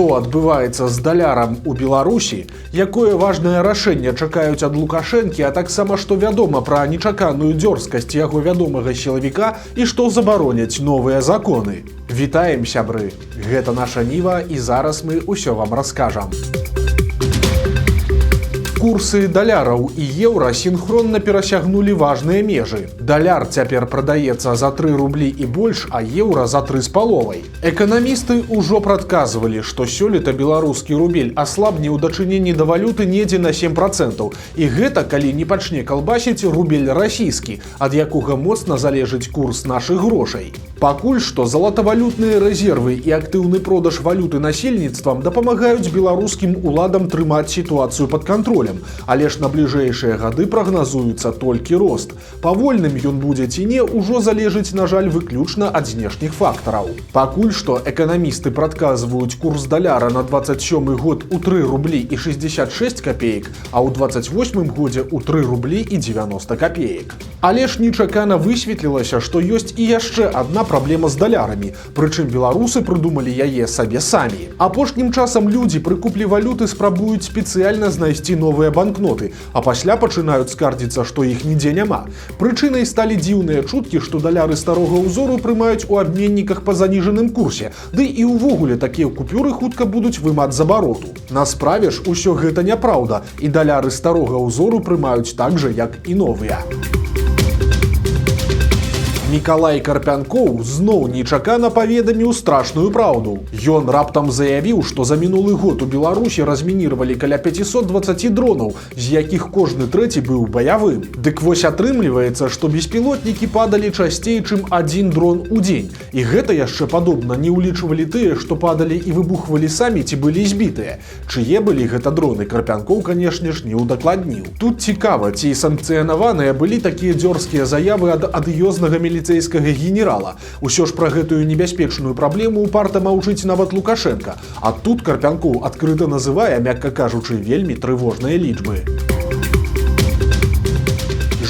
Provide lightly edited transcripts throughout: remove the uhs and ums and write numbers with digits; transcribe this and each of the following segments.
Што адбываецца з далярам у Беларусі, якое важнае рашэнне чакаюць ад Лукашэнкі, а таксама што вядома пра нечаканую дзёрзкасць яго вядомага сілавіка і што забароняць новыя законы. Вітаем, сябры! Гэта наша Ніва, і зараз мы ўсё вам раскажам. Курсы даляраў і еўра сінхронна перасягнулі важныя межы. Даляр цяпер прадаецца за 3 рублі і больш, а еўра за 3,5. Эканамісты ўжо прадказвалі, што сёлета беларускі рубель аслабне ў дачыненні да валюты недзе на 7%. І гэта калі не пачне калбасіць рубель расійскі, ад якога моцна залежыць курс нашых грошай. Пакуль што залатавалютныя рэзервы і актыўны продаж валюты насельніцтвам дапамагаюць беларускім уладам трымаць сітуацыю пад кантролем. Але ж на бліжэйшыя гады прагназуецца толькі рост. Павольным ён будзе ці не, ужо залежыць, на жаль, выключна ад знешніх фактараў. Пакуль што эканамісты прадказваюць курс даляра на 27 год у 3 рублі і 66 копеек, а ў 28 годзе у 3 рублі і 90 копеек. Але ж нечакана высветлілася, што ёсць і яшчэ адна праблема з далярамі, прычым беларусы прыдумалі яе сабе самі. Апошнім часам людзі пры куплі валюты спрабуюць спецыяльна знайсці новыя банкноты, а пасля пачынаюць скардзіцца, што іх нідзе няма. Прычынай сталі дзіўныя чуткі, што даляры старога ўзору прымаюць у абменніках па заніжаным курсе, ды і ўвогуле такія купюры хутка будуць вымаць з абароту. На справе ж усё гэта няпраўда, і даляры старога ўзору прымаюць так жа, як і новыя. Мікалай Карпянкоў зноў нечакана паведаміў страшную праўду. Ён раптам заявіў, што за мінулы год у Беларусі размініравалі каля 520 дронаў, з якіх кожны трэці быў баявым. Дык вось атрымліваецца, што беспілотнікі падалі часцей, чым 1 дрон у дзень. І гэта яшчэ падобна не ўлічвалі тыя, што падалі і выбухвалі самі ці былі збітыя. Чые былі гэта дроны, Карпянкоў, канешне ж, не ўдакладніў. Тут цікава, ці санкцыянаваныя былі такія дзёрзкія заявы ад адыёзнага міліцэйскага генерала. Усё ж пра гэтую небяспечную праблему упарта маўчыць нават Лукашенка. А тут Карпянкоў адкрыта называе, мякка кажучы, вельмі трывожныя лічбы.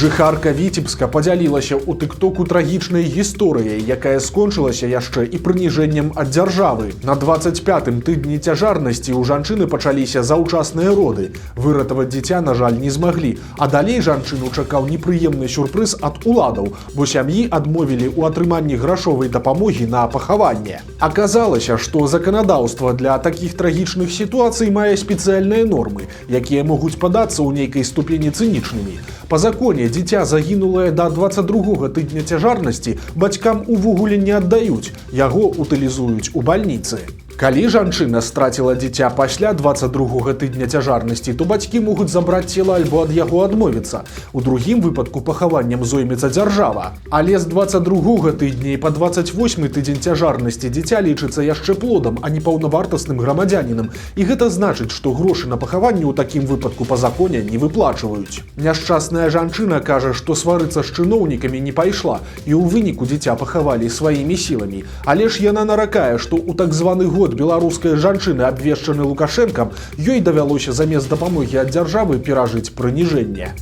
Жыхарка Віцебска падзялілася ў тыктоку трагічнай гісторыяй, якая скончылася яшчэ і прыніжэннем ад дзяржавы. На 25-м тыдні цяжарнасці ў жанчыны пачаліся заўчасныя роды. Выратаваць дзіця, на жаль, не змаглі, а далей жанчыну чакаў непрыемны сюрпрыз ад уладаў, бо сям'і адмовілі ў атрыманні грашовай дапамогі на пахаванне. Аказалася, што заканадаўства для такіх трагічных сітуацый мае спецыяльныя нормы, якія могуць падацца ў нейкай ступені цынічнымі. Па законе дзіця, загінулае да 22-го тыдня цяжарнасці, бацькам увогуле не аддаюць, яго утылізуюць у бальніцы. Калі жанчына страціла дзіця пасля 22-го тыдня цяжарнасці, то бацькі могуць забраць цела альбо ад яго адмовіцца. У другім выпадку пахаваннем зоймецца дзяржава. Але з 22-го тыдня і па 28-й тыдзень цяжарнасці дзіця лічыцца яшчэ плодам, а не паўнавартасным грамадзянінам. І гэта значыць, што грошы на пахаванне ў такім выпадку па законе не выплачваюць. Няшчасная жанчына кажа, што сварыцца з чыноўнікамі не пайшла, і ў выніку дзіця пахавалі сваімі сіламі. Але ж яна наракае, што ў так званы год беларускай жанчыны, абвешчаны Лукашэнкам, ёй давялося замест дапамогі ад дзяржавы перажыць прыніжэнне.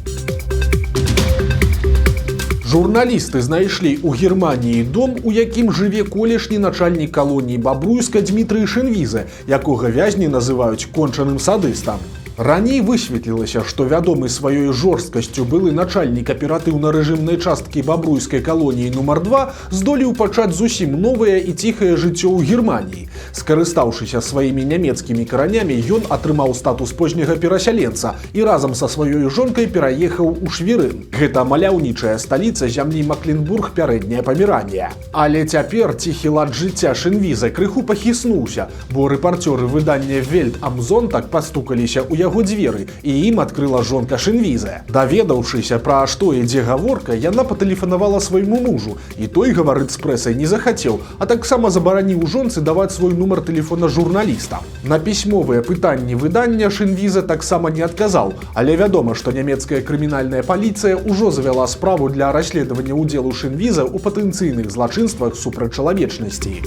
Журналісты знайшлі ў Германіі дом, у якім жыве колішні начальнік калоніі Бабруйска Дмітрый Шэнвізе, якога вязні называюць кончаным садыстам. Раней высветлілася, што вядомы сваёй жорсткасцю былы начальнік аператыўна-рэжымнай часткі бабруйскай калоніі нумар 2 здолеў пачаць зусім новае і ціхае жыццё ў Германіі. Скарыстаўшыся сваімі нямецкімі каранямі, ён атрымаў статус позняга перасяленца і разам са сваёй жонкай пераехаў у Швірын. Гэта маляўнічая сталіца зямлі Макленбург, пярэдняе Памеранія. Але цяпер ціхі лад жыцця Шэнвіза крыху пахіснуўся, бо рэпарцёры выдання Вельт ам Зонтаг пастукаліся ў яго дзверы, і ім адкрыла жонка Шэнвізе. Даведаўшыся, пра што ідзе гаворка, яна патэлефанавала свайму мужу, і той гаварыць з прэсай не захацеў, а таксама забараніў жонцы даваць свой нумар тэлефона журналістам. На пісьмовыя пытанні выдання Шэнвізе таксама не адказаў, але вядома, што нямецкая крымінальная паліцыя ўжо завяла справу для расследавання ўдзелу Шэнвіза ў патэнцыйных злачынствах супраць чалавечнасці.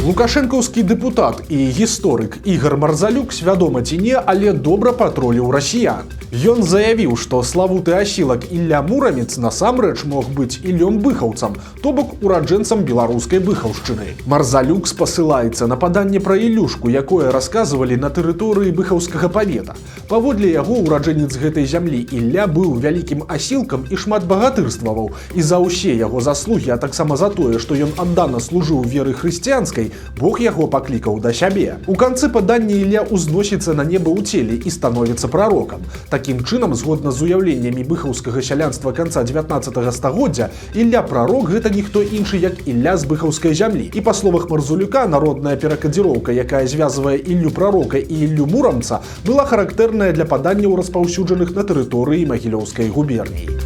Лукашэнкаўскі дэпутат і гісторык Ігор Марзалюк, свядома ці не, але добра патроліў расіян. Ён заявіў, што славуты асілак Ілля Мурамец насамрэч мог быць Іллём Быхаўцам, то бок ураджэнцам беларускай Быхаўшчыны. Марзалюк спасылаецца на паданне пра Ілюшку, якое расказвалі на тэрыторыі Быхаўскага павета. Паводле яго, ураджэнец гэтай зямлі Ілля быў вялікім асілкам і шмат багатырстваваў, і за ўсе яго заслугі, а таксама за тое, што ён аддана служыў веры хрысціянскай, Бог яго паклікаў да сябе. У канцы падання Ілля узносіцца на неба ў целе і становіцца прарокам. Такім чынам, згодна з уяўленнямі быхаўскага сялянства канца 19 стагоддзя, Ілля прарок гэта ніхто іншы, як Ілля з быхаўскай зямлі. І па словах Марзалюка, народная перакадзіроўка, якая звязвае Іллю прарока і Іллю Мурамца, была характэрная для паданняў, распаўсюджаных на тэрыторыі Магілёўскай губерніі.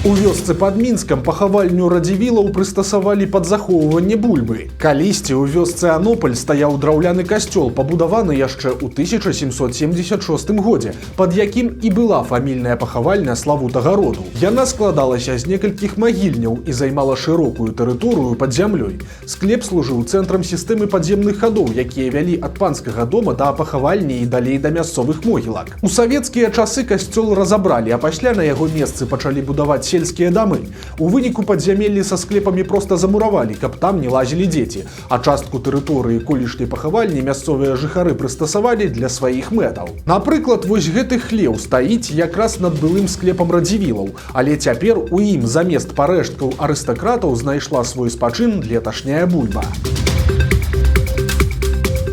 У вёсцы пад Мінскам пахавальню радзівілаў прыстасавалі пад захоўванне бульбы. Калісьці ў вёсцы Анополь стаяў драўляны касцёл, пабудаваны яшчэ ў 1776 годзе, пад якім і была фамільная пахавальня славутага роду. Яна складалася з некалькіх магільняў і займала шырокую тэрыторыю пад зямлёй. Склеп служыў цэнтрам сістэмы падземных хадоў, якія вялі ад панскага дома да пахавальні і далей да мясцовых могілак. У савецкія часы касцёл разабралі, а пасля на яго месцы пачалі будаваць сельскія дамы. У выніку падзямеллі са склепамі проста замуравалі, каб там не лазілі дзеці, а частку тэрыторыі колішняй пахавальні мясцовыя жыхары прыстасавалі для сваіх мэтаў. Напрыклад, вось гэты хлеў стаіць якраз над былым склепам радзівілаў, але цяпер у ім замест парэшткаў арыстакратаў знайшла свой спачын леташняя бульба.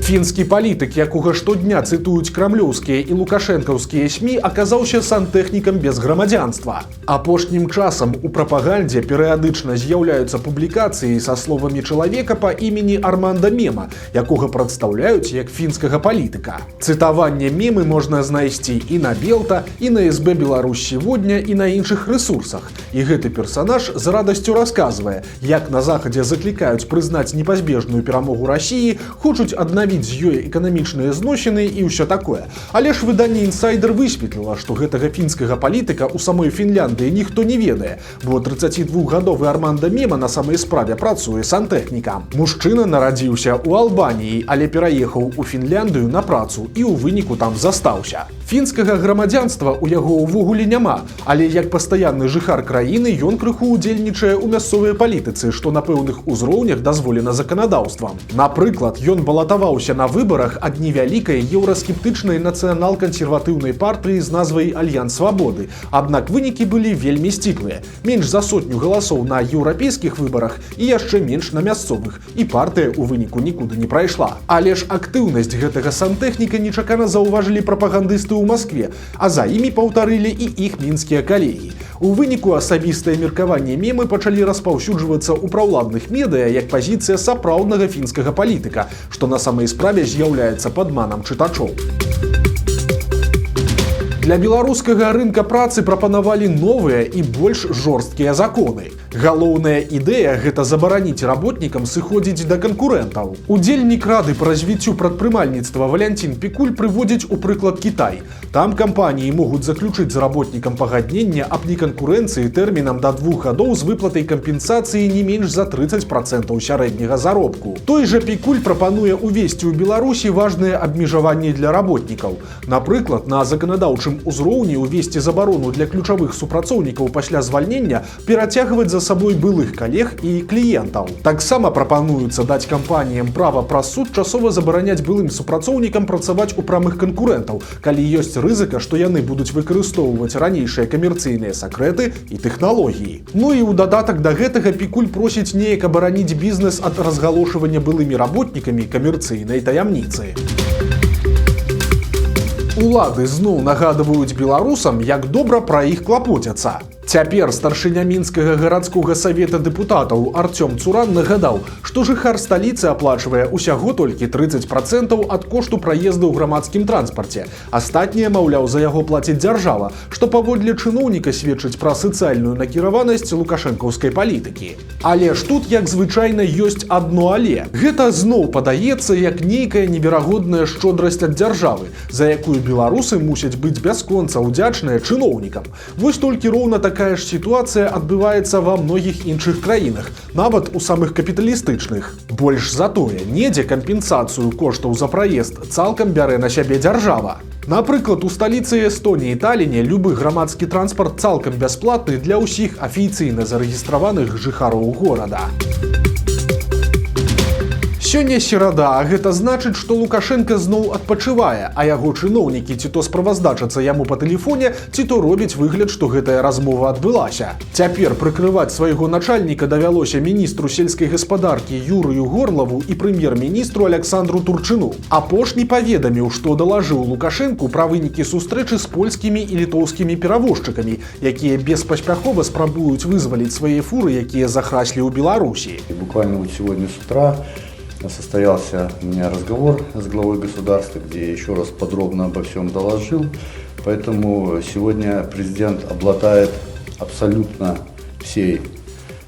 Фінскі палітык, якога штодня цытуюць крамлёўскія і лукашэнкаўскія СМІ, аказаўся сантэхнікам без грамадзянства. Апошнім часам у прапагандзе перыядычна з'яўляюцца публікацыі са словамі чалавека па імені Арманда Мема, якога прадстаўляюць як фінскага палітыка. Цытаванне Мемы можна знайсці і на Белта, і на СБ Беларусь сегодня, і на іншых ресурсах. І гэты персанаж з радасцю расказвае, як на Захадзе заклікаюць прызнаць непазбежную перамогу Расіі, хочуць аднавіць з ёй эканамічныя зносіны і ўсё такое. Але ж выданне «Інсайдер» высветліла, што гэтага фінскага палітыка ў самой Фінляндыі ніхто не ведае, бо 32-гадовы Арманда Мема на самай справе працуе сантэхнікам. Мужчына нарадзіўся ў Албаніі, але пераехаў у Фінляндыю на працу і ў выніку там застаўся. Фінскага грамадзянства ў яго ўвогуле няма, але як пастаянны жыхар краіны ён крыху ўдзельнічае ў мясцовай палітыцы, што на пэўных узроўнях дазволена заканадаўствам. Напрыклад, ён балатаваўся на выбарах ад невялікай еўраскептычнай нацыянал-кансерватыўнай партыі з назвай «Альянс свабоды», аднак вынікі былі вельмі сціплыя. Менш за 100 галасоў на еўрапейскіх выбарах і яшчэ менш на мясцовых, і партыя ў выніку нікуды не прайшла. Але ж актыўнасць гэтага сантэхніка нечакана заўважылі прапагандысты ў Маскве, а за імі паўтарылі і іх мінскія калегі. У выніку асабістае меркаванне Мемы пачалі распаўсюджвацца ў праўладных медыа як пазіцыя сапраўднага фінскага палітыка, што на самай справе з'яўляецца падманам чытачоў. Для беларускага рынка працы прапанавалі новыя і больш жорсткія законы. Галоўная ідэя – гэта забараніць работнікам сыходзіць да канкурэнтаў. Удзельнік рады па развіццю прадпрымальніцтва Валянцін Пікуль прыводзіць у прыклад Кітай. Там кампаніі могуць заключыць з работнікам пагадненне аб неканкурэнцыі тэрмінам да 2 гадоў з выплатай кампенсацыі не менш за 30% сярэдняга заробку. Той жа Пікуль прапануе ўвесці ў Беларусі важныя абмежаванні для работнікаў. Напрыклад, на заканадаўчым узроўні ўвесці забарону для ключавых супрацоўнікаў пасля звальнення перацягваць за сабой былых калег і кліентаў. Таксама прапануецца даць кампаніям права праз суд часова забараняць былым супрацоўнікам працаваць у прамых канкурэнтаў, калі ёсць рызыка, што яны будуць выкарыстоўваць ранейшыя камерцыйныя сакрэты і тэхналогіі. Ну і ў дадатак да гэтага Пікуль просіць неяк абараніць бізнес ад разгалошвання былымі работнікамі камерцыйнай таямніцы. Улады зноў нагадваюць беларусам, як добра пра іх клапоцяцца. Цяпер старшыня мінскага гарадскога савета дэпутатаў Артём Цуран нагадаў, што жыхар сталіцы аплачвае ўсяго толькі 30% ад кошту праезду ў грамадскім транспарце. Астатняе, маўляў, за яго плаціць дзяржава, што паводле чыноўніка сведчыць пра сацыяльную накіраванасць лукашэнкаўскай палітыкі. Але ж тут, як звычайна, ёсць адно але. Гэта зноў падаецца як нейкая неверагодная шчодрасць ад дзяржавы, за якую беларусы мусяць быць бясконца ўдзячныя чыноўнікам. Вось толькі роўна такая такая ж сітуацыя адбываецца ва многіх іншых краінах, нават у самых капіталістычных. Больш за тое, недзе кампенсацыю коштаў за праезд цалкам бярэ на сябе дзяржава. Напрыклад, у сталіцы Эстоніі Таліне любы грамадскі транспарт цалкам бясплатны для ўсіх афіцыйна зарэгістраваных жыхароў горада. Сёння серада, а гэта значыць, што Лукашенко зноў адпачывае, а яго чыноўнікі ці то справаздачацца яму па тэлефоне, ці то робяць выгляд, што гэтая размова адбылася. Цяпер прыкрываць свайго начальніка давялося міністру сельскай гаспадаркі Юрыю Горлаву і прэм'ер-міністру Александру Турчыну. Апошні паведаміў, што далажыў Лукашенку пра вынікі сустрэчы з польскімі і літоўскімі перавозчыкамі, якія беспаспяхова спрабуюць вызваліць свае фуры, якія захраслі ў Беларусі. Буквально вот сегодня с утра состоялся у меня разговор с главой государства, где я еще раз подробно обо всем доложил. Поэтому сегодня президент обладает абсолютно всей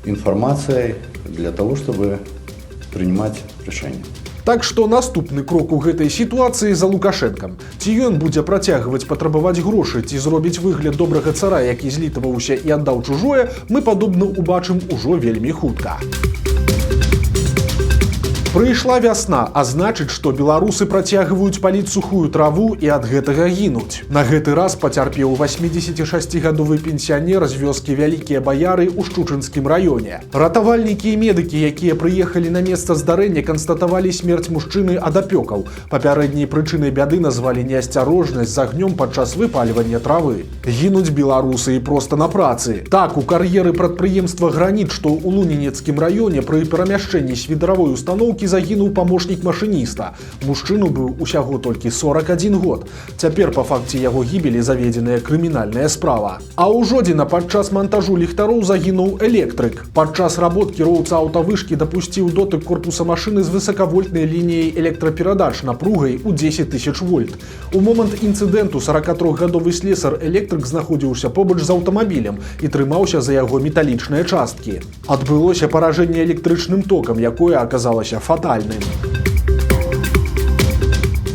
информацией для того, чтобы принимать решения. Так што наступны крок у гэтай сітуацыі за Лукашэнкам. Ці ён будзе працягваць патрабаваць грошы, ці зробіць выгляд добрага цара, які злітаваўся і аддаў чужое, мы падобна ўбачым ужо вельмі хутка. Прыйшла вясна, а значыць, што беларусы працягваюць паліць сухую траву і ад гэтага гінуць. На гэты раз пацярпеў 86-гадовы пенсіянер з вёскі Вялікія Баяры ў Шчучынскім раёне. Ратавальнікі і медыкі, якія прыехалі на месца здарэння, канстатавалі смерць мужчыны ад апёкаў. Папярэдняй прычынай бяды назвалі неасцярожнасць з агнём падчас выпальвання травы. Гінуць беларусы і проста на працы. Так, у кар'еры прадпрыемства «Граніт», што ў Лунінецкім раёне пры перамяшчэнні свідаравой установкі загінуў памочнік машыніста. Мужчыну быў усяго толькі 41 год. Цяпер па факце яго гібелі заведзеная крымінальная справа. А ў Жодзіна падчас монтажу ліхтароў загінуў электрык. Падчас работ кіроўца аўтавышкі дапусціў дотык корпуса машыны з высакавольтнай лініяй электраперадач напругай у 10 000 вольт. У момант інцыдэнту 43-гадовы слесар электрык знаходзіўся побач з аўтамабілем і трымаўся за яго металічныя часткі. Адбылося паражэнне электрычным токам, якое аказалася фатальным.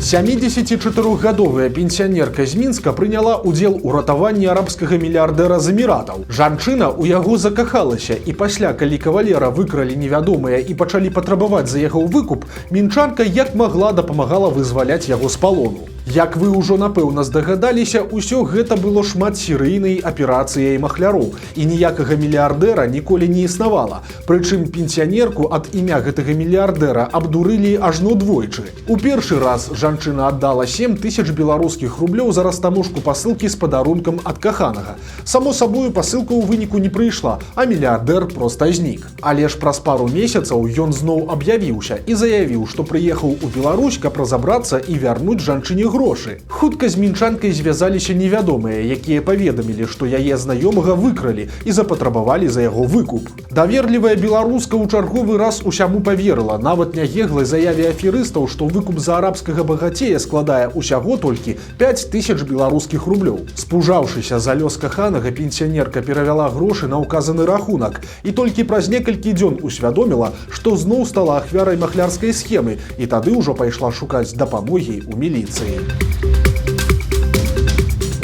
74-гадовая пенсіянерка з Мінска прыняла ўдзел у ратаванні арабскага мільярдэра з Эміратаў. Жанчына ў яго закахалася, і пасля, калі кавалера выкралі невядомыя і пачалі патрабаваць за яго выкуп, мінчанка як магла дапамагала вызваляць яго з палону. Як вы ўжо напэўна здагадаліся, усё гэта было шматсерыйнай аперацыяй махляроў, і ніякага мільярдэра ніколі не існавала. Прычым пенсіянерку ад імя гэтага мільярдэра абдурылі ажно двойчы. У першы раз жанчына аддала 7 000 беларускіх рублёў за растаможку пасылкі з падарункам ад каханага. Само сабою, пасылка ў выніку не прыйшла, а мільярдэр проста знік. Але ж праз пару месяцаў ён зноў аб'явіўся і заявіў, што прыехаў у Беларусь, каб разабрацца і вярнуць жанчыне грошы. Хутка з мінчанкай звязаліся невядомыя, якія паведамілі, што яе знаёмага выкралі і запатрабавалі за яго выкуп. Даверлівая беларуска ў чарговы раз усяму паверыла, нават нягеглай заяве аферыстаў, што выкуп за арабскага багацея складае усяго толькі 5 000 беларускіх рублёў. Спужаўшыся за лёс каханага, пенсіянерка перавяла грошы на ўказаны рахунак і толькі праз некалькі дзён усвядоміла, што зноў стала ахвярай махлярскай схемы, і тады ўжо пайшла шукаць дапамогі ў міліцыі.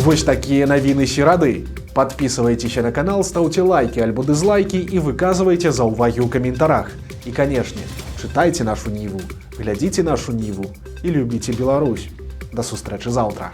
Вось такія навіны серады. Подписывайтесь на канал, ставьте лайки альбо дизлайки и выказывайте заўвагі ў каментарах. И, конечно, читайте нашу Ниву, глядите нашу Ниву и любите Беларусь. До сустрэчы завтра.